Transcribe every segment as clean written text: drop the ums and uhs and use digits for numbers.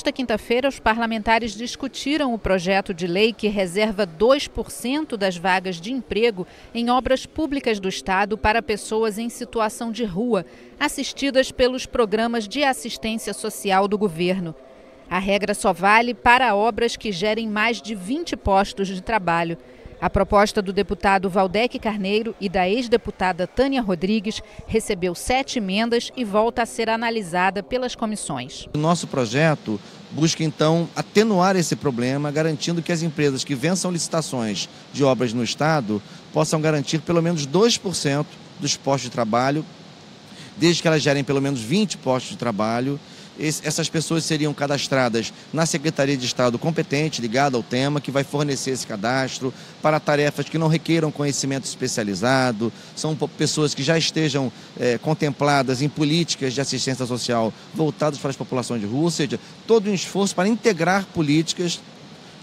Nesta quinta-feira, os parlamentares discutiram o projeto de lei que reserva 2% das vagas de emprego em obras públicas do Estado para pessoas em situação de rua, assistidas pelos programas de assistência social do governo. A regra só vale para obras que gerem mais de 20 postos de trabalho. A proposta do deputado Valdec Carneiro e da ex-deputada Tânia Rodrigues recebeu 7 emendas e volta a ser analisada pelas comissões. O nosso projeto busca, então, atenuar esse problema, garantindo que as empresas que vençam licitações de obras no Estado possam garantir pelo menos 2% dos postos de trabalho, desde que elas gerem pelo menos 20 postos de trabalho. Essas pessoas seriam cadastradas na Secretaria de Estado competente, ligada ao tema, que vai fornecer esse cadastro para tarefas que não requeram conhecimento especializado. São pessoas que já estejam contempladas em políticas de assistência social voltadas para as populações de rua, ou seja, todo um esforço para integrar políticas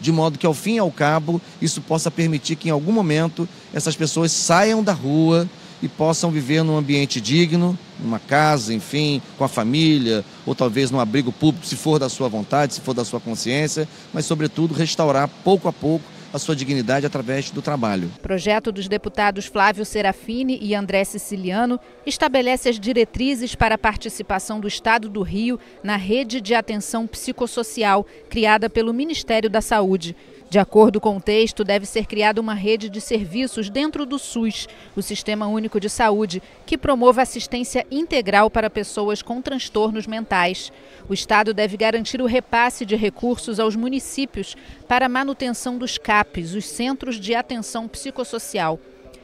de modo que, ao fim e ao cabo, isso possa permitir que, em algum momento, essas pessoas saiam da rua e possam viver num ambiente digno, numa casa, enfim, com a família, ou talvez num abrigo público, se for da sua vontade, se for da sua consciência, mas, sobretudo, restaurar pouco a pouco a sua dignidade através do trabalho. O projeto dos deputados Flávio Serafini e André Siciliano estabelece as diretrizes para a participação do Estado do Rio na rede de atenção psicossocial criada pelo Ministério da Saúde. De acordo com o texto, deve ser criada uma rede de serviços dentro do SUS, o Sistema Único de Saúde, que promova assistência integral para pessoas com transtornos mentais. O Estado deve garantir o repasse de recursos aos municípios para a manutenção dos CAPs, os Centros de Atenção Psicossocial.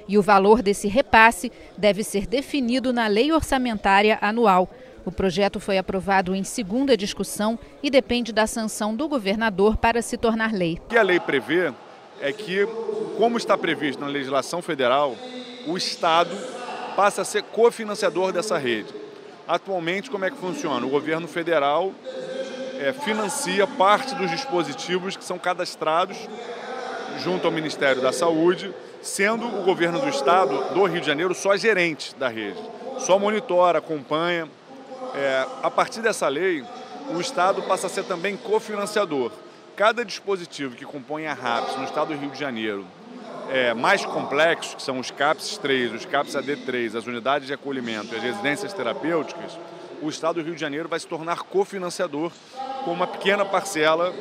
E o valor desse repasse deve ser definido na Lei Orçamentária Anual. O projeto foi aprovado em segunda discussão e depende da sanção do governador para se tornar lei. O que a lei prevê é que, como está previsto na legislação federal, o Estado passa a ser cofinanciador dessa rede. Atualmente, como é que funciona? O governo federal financia parte dos dispositivos que são cadastrados junto ao Ministério da Saúde, sendo o governo do Estado, do Rio de Janeiro, só gerente da rede, só monitora, acompanha. A partir dessa lei, o Estado passa a ser também cofinanciador. Cada dispositivo que compõe a RAPS no Estado do Rio de Janeiro, mais complexos, que são os CAPS 3, os CAPS AD3, as unidades de acolhimento e as residências terapêuticas, o Estado do Rio de Janeiro vai se tornar cofinanciador com uma pequena parcela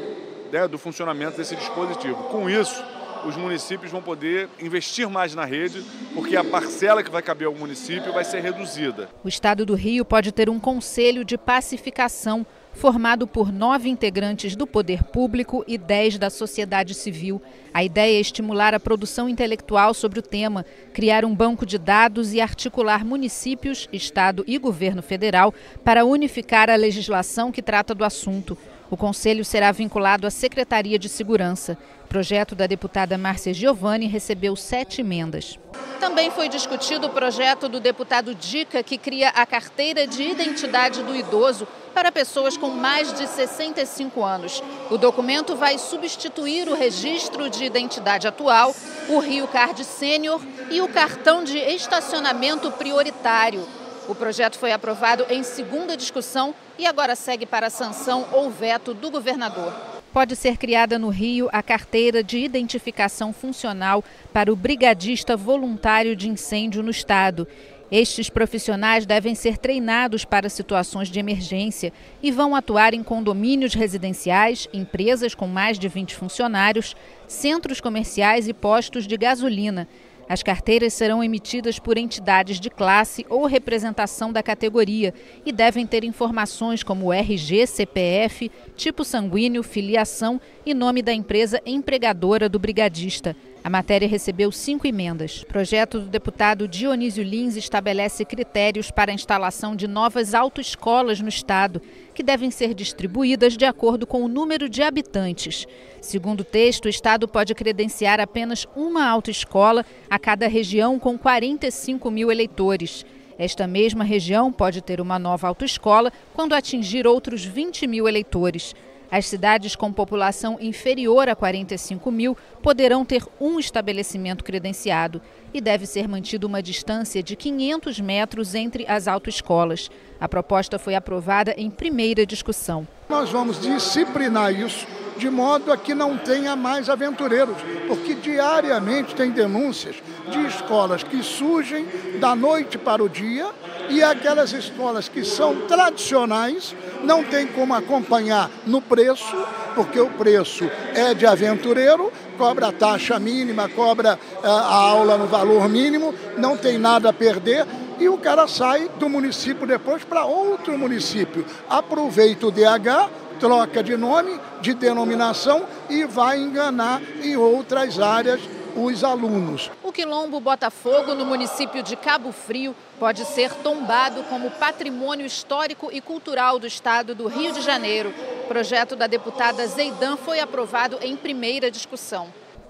do funcionamento desse dispositivo. Com isso, os municípios vão poder investir mais na rede, porque a parcela que vai caber ao município vai ser reduzida. O Estado do Rio pode ter um conselho de pacificação, formado por 9 integrantes do poder público e 10 da sociedade civil. A ideia é estimular a produção intelectual sobre o tema, criar um banco de dados e articular municípios, Estado e governo federal para unificar a legislação que trata do assunto. O conselho será vinculado à Secretaria de Segurança. O projeto da deputada Márcia Giovanni recebeu 7 emendas. Também foi discutido o projeto do deputado Dica, que cria a carteira de identidade do idoso para pessoas com mais de 65 anos. O documento vai substituir o registro de identidade atual, o Rio Card Sênior e o cartão de estacionamento prioritário. O projeto foi aprovado em segunda discussão e agora segue para a sanção ou veto do governador. Pode ser criada no Rio a carteira de identificação funcional para o brigadista voluntário de incêndio no estado. Estes profissionais devem ser treinados para situações de emergência e vão atuar em condomínios residenciais, empresas com mais de 20 funcionários, centros comerciais e postos de gasolina. As carteiras serão emitidas por entidades de classe ou representação da categoria e devem ter informações como RG, CPF, tipo sanguíneo, filiação e nome da empresa empregadora do brigadista. A matéria recebeu 5 emendas. O projeto do deputado Dionísio Lins estabelece critérios para a instalação de novas autoescolas no estado, que devem ser distribuídas de acordo com o número de habitantes. Segundo o texto, o estado pode credenciar apenas uma autoescola a cada região com 45 mil eleitores. Esta mesma região pode ter uma nova autoescola quando atingir outros 20 mil eleitores. As cidades com população inferior a 45 mil poderão ter um estabelecimento credenciado e deve ser mantida uma distância de 500 metros entre as autoescolas. A proposta foi aprovada em primeira discussão. Nós vamos disciplinar isso de modo a que não tenha mais aventureiros, porque diariamente tem denúncias de escolas que surgem da noite para o dia e aquelas escolas que são tradicionais não tem como acompanhar no preço, porque o preço é de aventureiro, cobra a taxa mínima, cobra a aula no valor mínimo, não tem nada a perder. E o cara sai do município depois para outro município. Aproveita o DH, troca de nome, de denominação e vai enganar em outras áreas os alunos. O Quilombo Botafogo, no município de Cabo Frio, pode ser tombado como patrimônio histórico e cultural do estado do Rio de Janeiro. O projeto da deputada Zeidan foi aprovado em primeira discussão.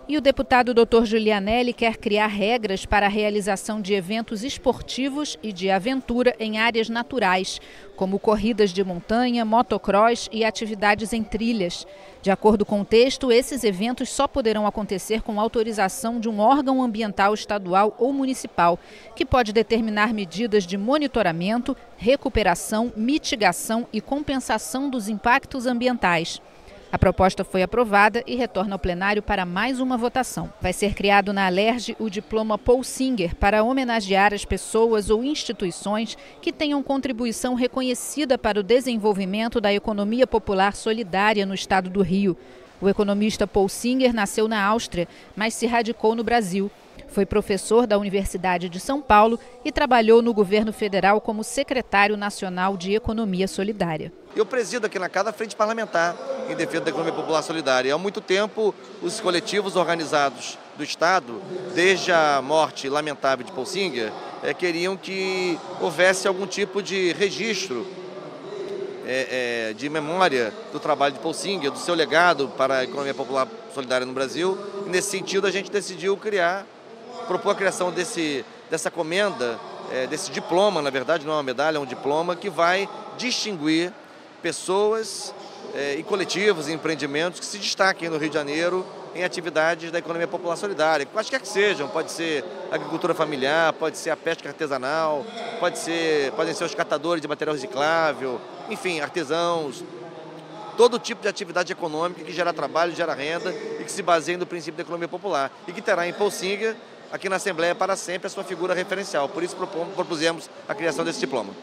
E o deputado Dr. Giulianelli quer criar regras para a realização de eventos esportivos e de aventura em áreas naturais, como corridas de montanha, motocross e atividades em trilhas. De acordo com o texto, esses eventos só poderão acontecer com autorização de um órgão ambiental estadual ou municipal, que pode determinar medidas de monitoramento, recuperação, mitigação e compensação dos impactos ambientais. A proposta foi aprovada e retorna ao plenário para mais uma votação. Vai ser criado na Alerj o diploma Paul Singer para homenagear as pessoas ou instituições que tenham contribuição reconhecida para o desenvolvimento da economia popular solidária no estado do Rio. O economista Paul Singer nasceu na Áustria, mas se radicou no Brasil. Foi professor da Universidade de São Paulo e trabalhou no governo federal como secretário nacional de Economia Solidária. Eu presido aqui na casa a Frente Parlamentar em defesa da economia popular solidária. Há muito tempo, os coletivos organizados do Estado, desde a morte lamentável de Paul Singer, queriam que houvesse algum tipo de registro de memória do trabalho de Paul Singer, do seu legado para a economia popular solidária no Brasil. E nesse sentido, a gente decidiu propor a criação dessa comenda, desse diploma, na verdade não é uma medalha, é um diploma que vai distinguir pessoas e coletivos e empreendimentos que se destaquem no Rio de Janeiro em atividades da economia popular solidária, quaisquer que sejam, pode ser agricultura familiar, pode ser a pesca artesanal, podem ser os catadores de material reciclável, enfim, artesãos, todo tipo de atividade econômica que gera trabalho, gera renda e que se baseia no princípio da economia popular e que terá em Paul Singer aqui na Assembleia para sempre a sua figura referencial. Por isso propusemos a criação desse diploma.